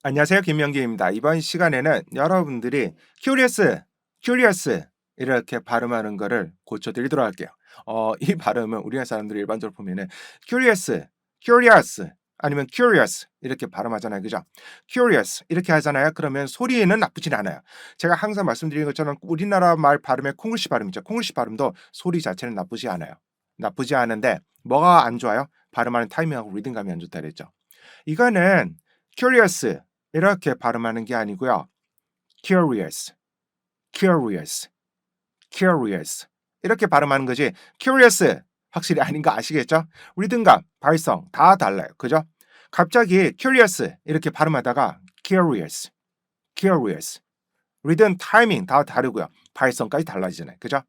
안녕하세요. 김명기입니다. 이번 시간에는 여러분들이 curious 이렇게 발음하는 거를 고쳐드리도록 할게요. 이 발음은 우리나라 사람들이 일반적으로 보면은 curious 아니면 curious 이렇게 발음하잖아요. 그죠? curious 이렇게 하잖아요. 그러면 소리는 나쁘진 않아요. 제가 항상 말씀드리는 것처럼 우리나라 말 발음의 콩글씨 발음이죠. 콩글씨 발음도 소리 자체는 나쁘지 않아요. 나쁘지 않은데 뭐가 안 좋아요? 발음하는 타이밍하고 리듬감이 안 좋다 그랬죠. 이거는 curious 이렇게 발음하는 게 아니고요. curious, curious, curious 이렇게 발음하는 거지 curious 확실히 아닌 거 아시겠죠? 리듬감, 발성 다 달라요. 그죠? 갑자기 curious 이렇게 발음하다가 curious, curious 리듬, 타이밍 다 다르고요. 발성까지 달라지잖아요. 그죠?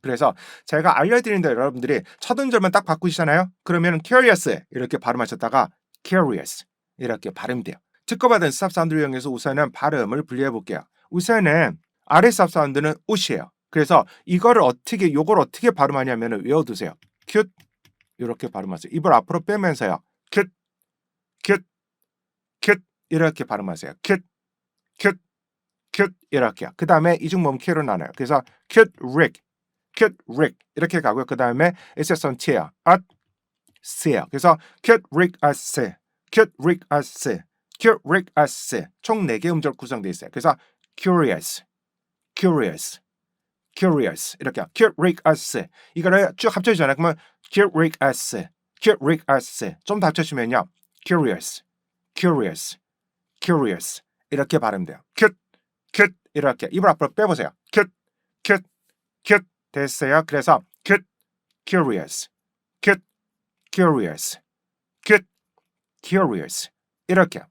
그래서 제가 알려드리는데 여러분들이 첫 음절만 딱 바꾸시잖아요. 그러면 curious 이렇게 발음하셨다가 curious 이렇게 발음돼요. 특허받은 스탑 사운드를 이용해서 우선은 발음을 분리해 볼게요. 우선은 아래 스탑 사운드는 웃이에요. 그래서 요걸 어떻게 발음하냐면 외워두세요. 큐 이렇게 발음하세요. 입을 앞으로 빼면서요. 큐, 큐, 큐 이렇게 발음하세요. 큐, 큐, 큐 이렇게요. 그 다음에 이중모음 Q로 나눠요. 그래서 큐, 릭, 큐, 릭 이렇게 가고요. 그 다음에 에세선 T예요. 앗, 스예요. 그래서 큐, 릭, 아스, 큐, 릭, 아스, 큐, 릭, 아스 총 4개 음절 구성되어 있어요. 그래서 curious, curious, curious 이렇게요. 큐, 릭, 아스 이거를 쭉 합쳐주잖아요. 그러면 큐, 릭, 아스, 큐, 릭, 아스 좀 더 합쳐주면요. curious, curious, curious 이렇게 발음돼요. 큐, 큐 이렇게 입을 앞으로 빼보세요. 큐, 큐, 큐 됐어요. 그래서 큐, curious, 큐, curious, 큐, curious 이렇게.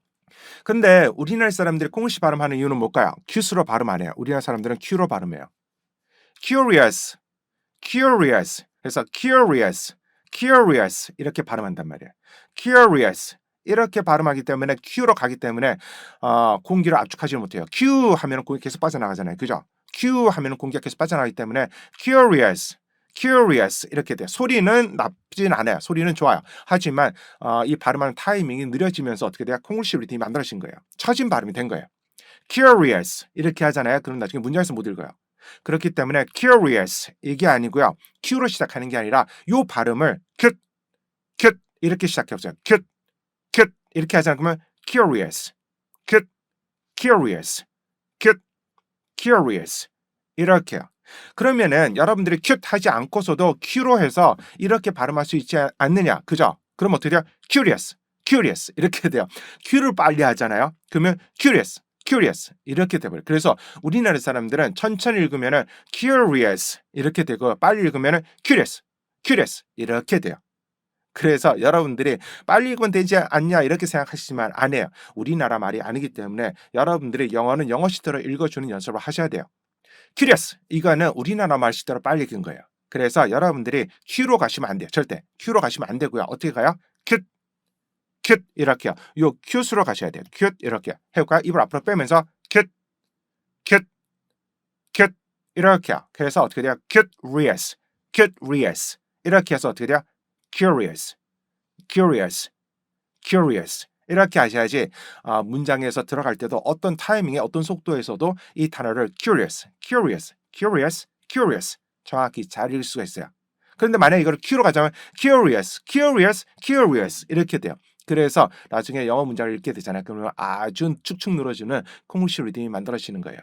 근데 우리나라 사람들이 콩글씨 발음하는 이유는 뭘까요? 큐스로 발음 안 해요. 우리나라 사람들은 큐로 발음해요. curious, curious. 그래서 curious, curious 이렇게 발음한단 말이에요. curious 이렇게 발음하기 때문에 Q로 가기 때문에 공기를 압축하지 못해요. Q 하면 공기 계속 빠져나가잖아요. 그죠? Q 하면 공기가 계속 빠져나가기 때문에 curious, curious 이렇게 돼요. 소리는 나쁘진 않아요. 소리는 좋아요. 하지만 이 발음하는 타이밍이 느려지면서 어떻게 돼요? 콩글씨 리듬이 만들어진 거예요. 처진 발음이 된 거예요. curious 이렇게 하잖아요. 그럼 나중에 문장에서 못 읽어요. 그렇기 때문에 curious 이게 아니고요. Q로 시작하는 게 아니라 요 발음을 큐, 큐 이렇게 시작해보세요. 큐, 큐 이렇게 하잖아요. 그러면 curious, 큐, curious, 큐, curious 이렇게요. 그러면은 여러분들이 큐 하지 않고서도 Q로 해서 이렇게 발음할 수 있지 않느냐. 그죠? 그럼 어떻게 돼요? curious, curious 이렇게 돼요. Q를 빨리 하잖아요. 그러면 curious, curious 이렇게 돼버려요. 그래서 우리나라 사람들은 천천히 읽으면은 curious 이렇게 되고 빨리 읽으면은 curious, curious 이렇게 돼요. 그래서 여러분들이 빨리 읽으면 되지 않냐 이렇게 생각하시지만 아니에요. 우리나라 말이 아니기 때문에 여러분들이 영어는 영어식대로 읽어주는 연습을 하셔야 돼요. curious 이거는 우리나라 말식대로 빨리 읽은 거예요. 그래서 여러분들이 Q로 가시면 안 돼요. 절대 Q로 가시면 안 되고요. 어떻게 가요? 큐, 큐 이렇게요. 요 큐스로 가셔야 돼요. 큐 이렇게 해볼까요? 입을 앞으로 빼면서 큐, 큐, 큐 이렇게요. 그래서 어떻게 돼요? curious, curious 이렇게 해서 어떻게 돼요? curious, curious, curious 이렇게 하셔야지 문장에서 들어갈 때도 어떤 타이밍에 어떤 속도에서도 이 단어를 curious, curious, curious, curious 정확히 잘 읽을 수가 있어요. 그런데 만약에 이걸 Q로 가자면 curious, curious, curious 이렇게 돼요. 그래서 나중에 영어 문장을 읽게 되잖아요. 그러면 아주 축축 늘어지는 콩글씨 리듬이 만들어지는 거예요.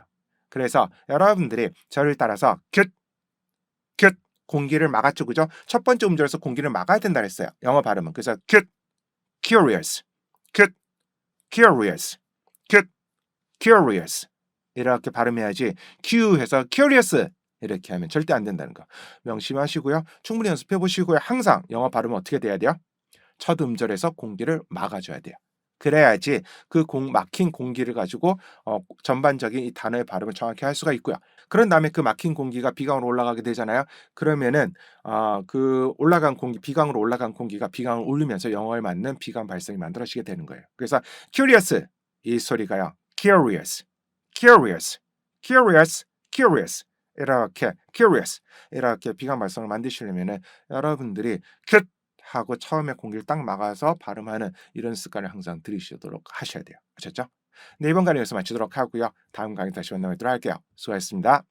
그래서 여러분들이 저를 따라서 큐, 큐 공기를 막았죠. 그죠? 첫 번째 음절에서 공기를 막아야 된다 그랬어요. 영어 발음은. 그래서 큐, curious, 큐, curious, 큐, curious 이렇게 발음해야지 Q 해서 curious 이렇게 하면 절대 안 된다는 거 명심하시고요. 충분히 연습해 보시고요. 항상 영어 발음은 어떻게 돼야 돼요? 첫 음절에서 공기를 막아줘야 돼요. 그래야지 그 막힌 공기를 가지고 전반적인 이 단어의 발음을 정확히 할 수가 있고요. 그런 다음에 그 막힌 공기가 비강으로 올라가게 되잖아요. 그러면은 그 올라간 공기, 비강으로 올라간 공기가 비강을 울리면서 영어에 맞는 비강 발성이 만들어지게 되는 거예요. 그래서 curious 이 소리가요. curious, curious, curious, curious 이렇게 curious 이렇게 비강 발성을 만드시려면은 여러분들이 큐 하고 처음에 공기를 딱 막아서 발음하는 이런 습관을 항상 들이시도록 하셔야 돼요. 아셨죠? 네, 이번 강의 여기서 마치도록 하고요. 다음 강의 다시 만나 뵙도록 할게요. 수고하셨습니다.